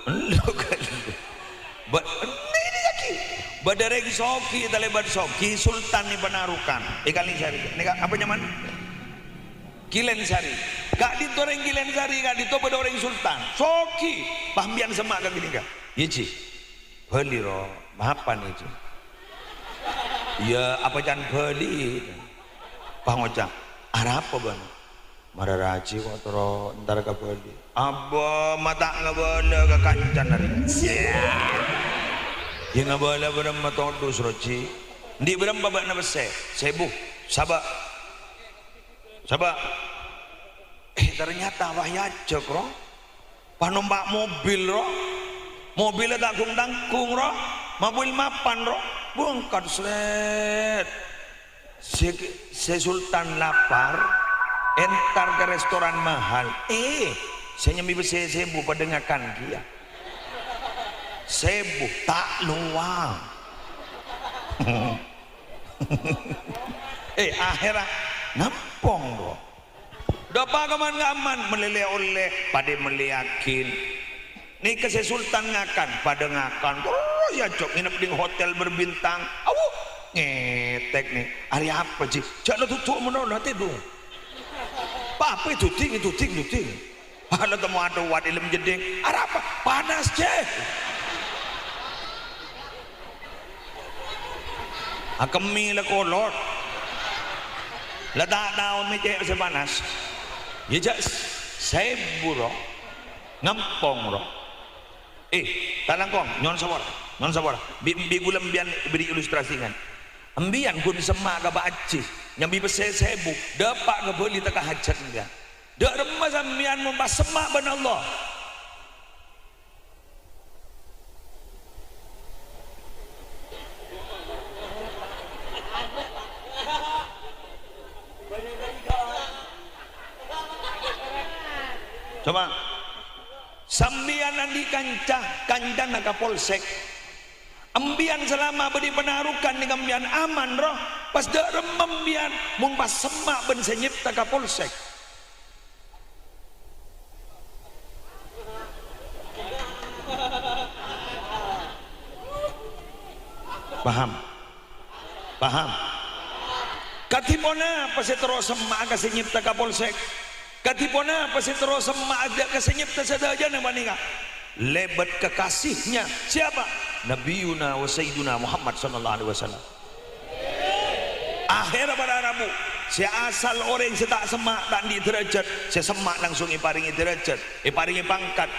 ini lagi badaregi soki talebat soki sultan ni penarukan ikan sari apa nyaman Kilen Sari gak ditoreng Kilen Sari gak ditopo orang sultan soki pambian semak kak gini kak iya beli roh mapan itu ya apa jangan beli pangocang arah apa bang mararaji watro ntar ke beli abah mata nggak boleh ke kancan hari ya nggak boleh berem matodus roci di berem babak nabese sebuh sabak ternyata wahya cek roh panompak mobil roh mobilnya tangkung roh mobil mapan roh bongkar seret si sultan lapar entar ke restoran mahal saya nyambi besi sebu padengakan dia sebu tak luang akhirnya nampong bro dopa kaman-kaman melele oleh pada meliakin nih ke si sultan ngakan pada ngakan oh ya cok nginep di hotel berbintang ngetek nih hari apa sih jangan tutup menolak itu apa itu ting ada temu ada wad ilmu jeding ada apa panas cek akemi lah kolot lah tak tahu mecek masih panas ya jak saya buruk ngampong roh talangkong nyon sabar bi gulam bian beri ilustrasi kan ambian gun semak ka baci nyambi bese sebu dapat ke beli tak hajat enggak dak remas ambian membas semak ben Allah coba sambian andi kancah kandan ka polsek ambian selama beri penarukan di ambian aman roh pas dak remem bian mung pas semak ben senyipta ka polsek paham katipona pas terus semak ka senyipta ka polsek katipona pas terus semak ada ka senyipta sadaja na maninga lebat kekasihnya siapa Nabiuna wa Sayyiduna Muhammad sallallahu alaihi wasallam akhir pada Rabu si asal orang yang tak semak tak di derajat si semak langsung iparingi derajat iparingi pangkat